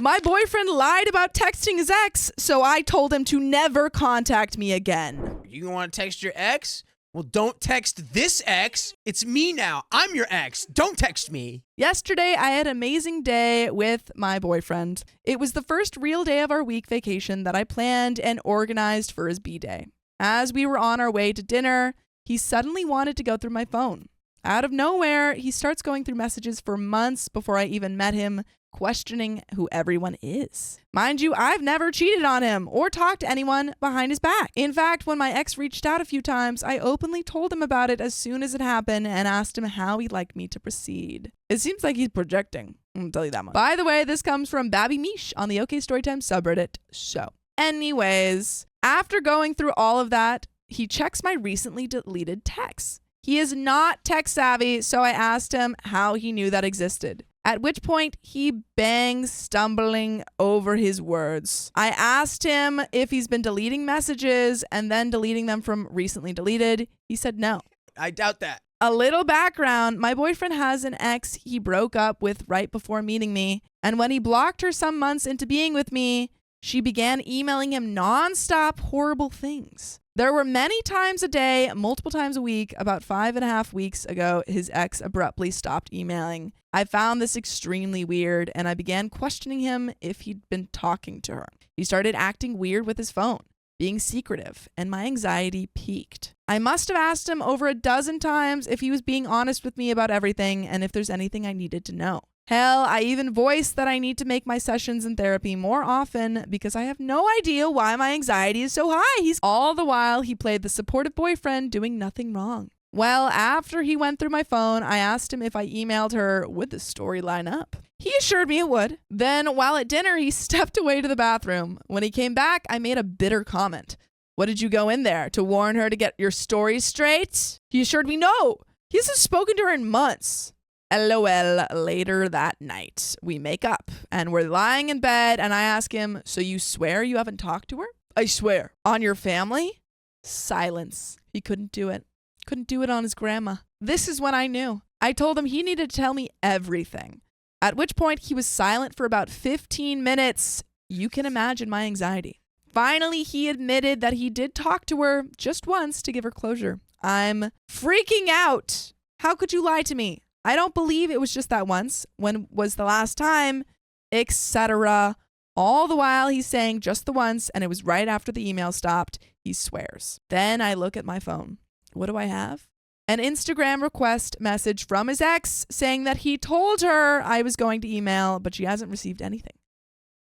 My boyfriend lied about texting his ex, so I told him to never contact me again. You want to text your ex? Well, don't text this ex. It's me now. I'm your ex. Don't text me. Yesterday, I had an amazing day with my boyfriend. It was the first real day of our week vacation that I planned and organized for his B-Day. As we were on our way to dinner, he suddenly wanted to go through my phone. Out of nowhere, he starts going through messages for months before I even met him, questioning who everyone is. Mind you, I've never cheated on him or talked to anyone behind his back. In fact, when my ex reached out a few times, I openly told him about it as soon as it happened and asked him how he'd like me to proceed. It seems like he's projecting. I'm gonna tell you that much. By the way, this comes from Babby Mish on the OKstorytime subreddit. So, anyways, after going through all of that, he checks my recently deleted texts. He is not tech savvy, so I asked him how he knew that existed. At which point, he bangs, stumbling over his words. I asked him if he's been deleting messages and then deleting them from recently deleted. He said no. I doubt that. A little background, my boyfriend has an ex he broke up with right before meeting me, and when he blocked her some months into being with me, she began emailing him nonstop horrible things. There were many times a day, multiple times a week. About 5.5 weeks ago, his ex abruptly stopped emailing. I found this extremely weird, and I began questioning him if he'd been talking to her. He started acting weird with his phone, being secretive, and my anxiety peaked. I must have asked him over a dozen times if he was being honest with me about everything and if there's anything I needed to know. Hell, I even voiced that I need to make my sessions in therapy more often because I have no idea why my anxiety is so high. All the while, he played the supportive boyfriend doing nothing wrong. Well, after he went through my phone, I asked him if I emailed her, would the story line up? He assured me it would. Then, while at dinner, he stepped away to the bathroom. When he came back, I made a bitter comment. What did you go in there? To warn her to get your story straight? He assured me no. He hasn't spoken to her in months. LOL. Later that night, we make up and we're lying in bed and I ask him, so you swear you haven't talked to her? I swear. On your family? Silence. He couldn't do it. Couldn't do it on his grandma. This is when I knew. I told him he needed to tell me everything. At which point he was silent for about 15 minutes. You can imagine my anxiety. Finally, he admitted that he did talk to her just once to give her closure. I'm freaking out. How could you lie to me? I don't believe it was just that once. When was the last time? Etc. All the while he's saying just the once, and it was right after the email stopped. He swears. Then I look at my phone. What do I have? An Instagram request message from his ex saying that he told her I was going to email, but she hasn't received anything.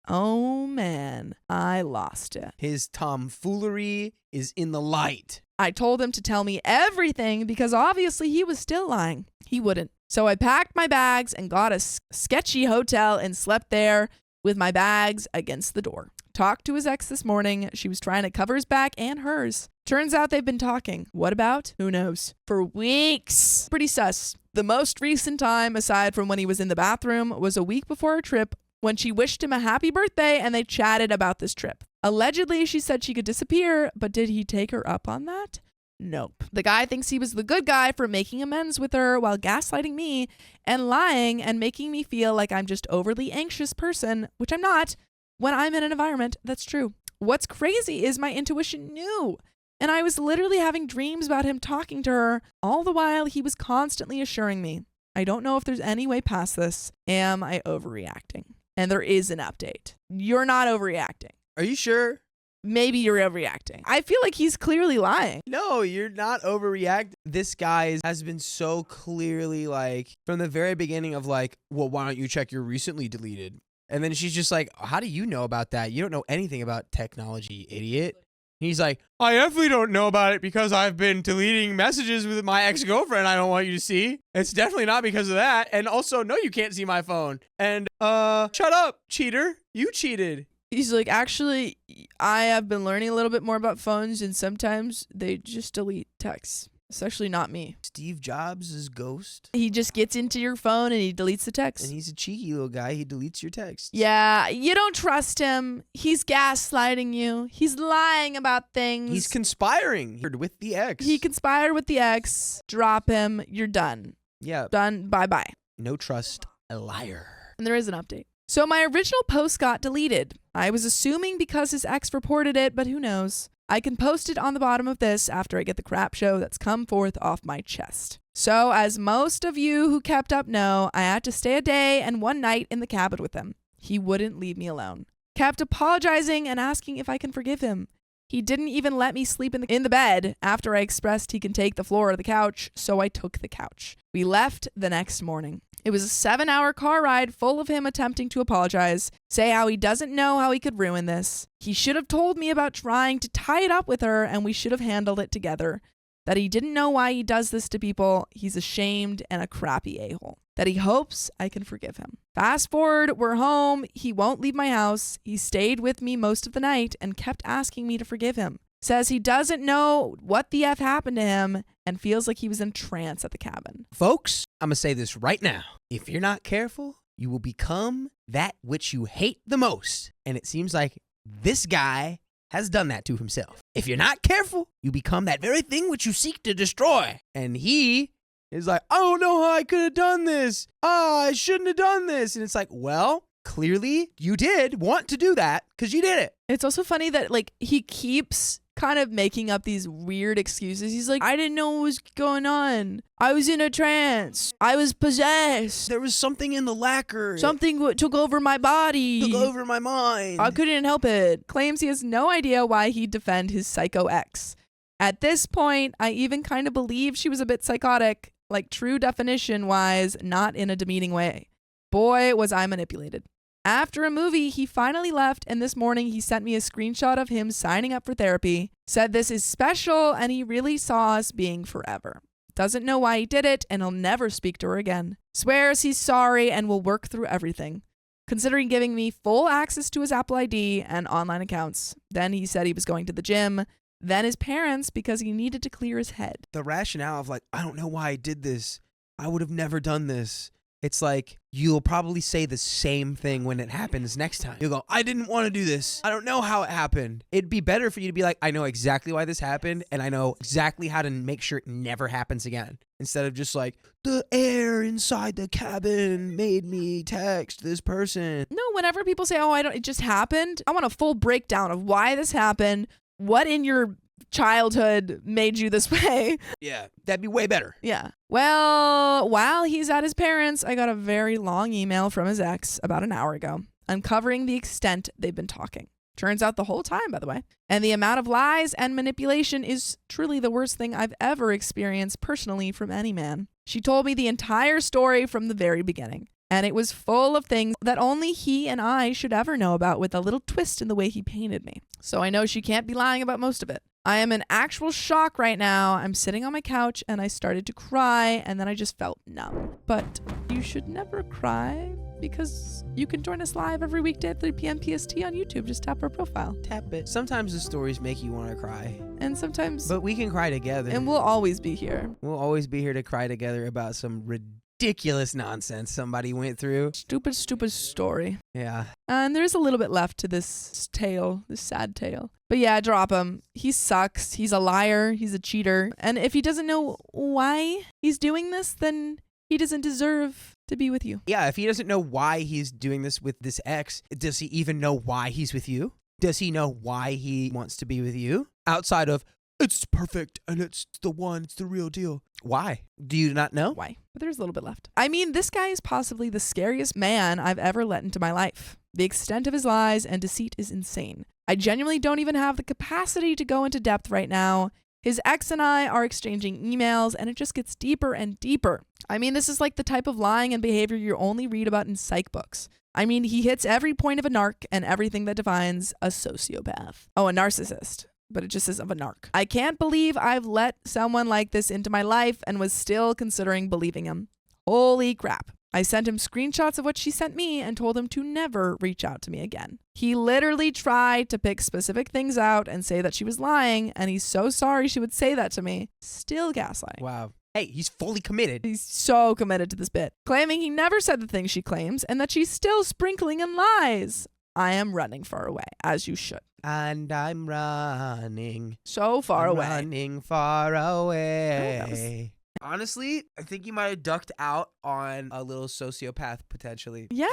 Oh man, I lost it. His tomfoolery is in the light. I told him to tell me everything because obviously he was still lying. He wouldn't. So I packed my bags and got a sketchy hotel and slept there with my bags against the door. Talked to his ex this morning. She was trying to cover his back and hers. Turns out they've been talking. What about? Who knows? For weeks. Pretty sus. The most recent time, aside from when he was in the bathroom, was a week before our trip when she wished him a happy birthday and they chatted about this trip. Allegedly, she said she could disappear, but did he take her up on that? Nope. The guy thinks he was the good guy for making amends with her while gaslighting me and lying and making me feel like I'm just overly anxious person, which I'm not, when I'm in an environment that's true. What's crazy is my intuition knew, and I was literally having dreams about him talking to her, all the while he was constantly assuring me. I don't know if there's any way past this. Am I overreacting? And there is an update. You're not overreacting. Are you sure? Maybe you're overreacting. I feel like he's clearly lying. No, you're not overreacting. This guy has been so clearly like, from the very beginning of like, well, why don't you check your recently deleted? And then she's just like, how do you know about that? You don't know anything about technology, idiot. He's like, I definitely don't know about it because I've been deleting messages with my ex-girlfriend I don't want you to see. It's definitely not because of that. And also, no, you can't see my phone. And, shut up, cheater. You cheated. He's like, actually, I have been learning a little bit more about phones and sometimes they just delete texts. It's actually not me. Steve Jobs is ghost. He just gets into your phone and he deletes the text. And he's a cheeky little guy. He deletes your texts. Yeah, you don't trust him. He's gaslighting you. He's lying about things. He's conspiring with the ex. He conspired with the ex. Drop him. You're done. Yeah. Done. Bye-bye. No trust. A liar. And there is an update. So my original post got deleted. I was assuming because his ex reported it, but who knows? I can post it on the bottom of this after I get the crap show that's come forth off my chest. So as most of you who kept up know, I had to stay a day and one night in the cabin with him. He wouldn't leave me alone. Kept apologizing and asking if I can forgive him. He didn't even let me sleep in the bed after I expressed he can take the floor or the couch, so I took the couch. We left the next morning. It was a 7-hour car ride full of him attempting to apologize, say how he doesn't know how he could ruin this. He should have told me about trying to tie it up with her and we should have handled it together. That he didn't know why he does this to people, he's ashamed and a crappy a-hole. That he hopes I can forgive him. Fast forward, we're home, he won't leave my house, he stayed with me most of the night and kept asking me to forgive him. Says he doesn't know what the F happened to him and feels like he was in trance at the cabin. Folks, I'm going to say this right now. If you're not careful, you will become that which you hate the most. And it seems like this guy has done that to himself. If you're not careful, you become that very thing which you seek to destroy. And he is like, I don't know how I could have done this. I shouldn't have done this. And it's like, well, clearly you did want to do that because you did it. It's also funny that he keeps kind of making up these weird excuses. He's like, I didn't know what was going on. I was in a trance. I was possessed. There was something in the lacquer. Something took over my body. Took over my mind. I couldn't help it. Claims he has no idea why he'd defend his psycho ex. At this point, I even kind of believe she was a bit psychotic, like true definition wise, not in a demeaning way. Boy, was I manipulated. After a movie, he finally left, and this morning he sent me a screenshot of him signing up for therapy, said this is special, and he really saw us being forever. Doesn't know why he did it, and he'll never speak to her again. Swears he's sorry and will work through everything, considering giving me full access to his Apple ID and online accounts. Then he said he was going to the gym, then his parents because he needed to clear his head. The rationale of like, I don't know why I did this. I would have never done this. It's like, you'll probably say the same thing when it happens next time. You'll go, I didn't want to do this. I don't know how it happened. It'd be better for you to be like, I know exactly why this happened, and I know exactly how to make sure it never happens again. Instead of just like, the air inside the cabin made me text this person. No, whenever people say, it just happened, I want a full breakdown of why this happened, what in your childhood made you this way. Yeah, that'd be way better. Yeah. Well, while he's at his parents', I got a very long email from his ex about an hour ago, uncovering the extent they've been talking. Turns out the whole time, by the way. And the amount of lies and manipulation is truly the worst thing I've ever experienced personally from any man. She told me the entire story from the very beginning. And it was full of things that only he and I should ever know about, with a little twist in the way he painted me. So I know she can't be lying about most of it. I am in actual shock right now. I'm sitting on my couch and I started to cry and then I just felt numb. But you should never cry because you can join us live every weekday at 3 p.m. PST on YouTube. Just tap our profile. Tap it. Sometimes the stories make you want to cry. And sometimes... But we can cry together. And we'll always be here. We'll always be here to cry together about some ridiculous nonsense somebody went through. Stupid story. Yeah. And there's a little bit left to this tale, this sad tale. But yeah, drop him. He sucks. He's a liar. He's a cheater. And if he doesn't know why he's doing this, then he doesn't deserve to be with you. Yeah, if he doesn't know why he's doing this with this ex, does he even know why he's with you? Does he know why he wants to be with you? Outside of, it's perfect and it's the one, it's the real deal. Why? Do you not know? Why? But there's a little bit left. I mean, this guy is possibly the scariest man I've ever let into my life. The extent of his lies and deceit is insane. I genuinely don't even have the capacity to go into depth right now. His ex and I are exchanging emails and it just gets deeper and deeper. I mean, this is like the type of lying and behavior you only read about in psych books. I mean, he hits every point of a narc and everything that defines a sociopath. Oh, a narcissist. But it just says of a narc. I can't believe I've let someone like this into my life and was still considering believing him. Holy crap. I sent him screenshots of what she sent me and told him to never reach out to me again. He literally tried to pick specific things out and say that she was lying, and he's so sorry she would say that to me. Still gaslighting. Wow. Hey, he's fully committed. He's so committed to this bit. Claiming he never said the things she claims and that she's still sprinkling in lies. I am running far away, as you should. And I'm running. So far away. Running far away. Oh, that was... Honestly, I think you might have ducked out on a little sociopath potentially. Yeah,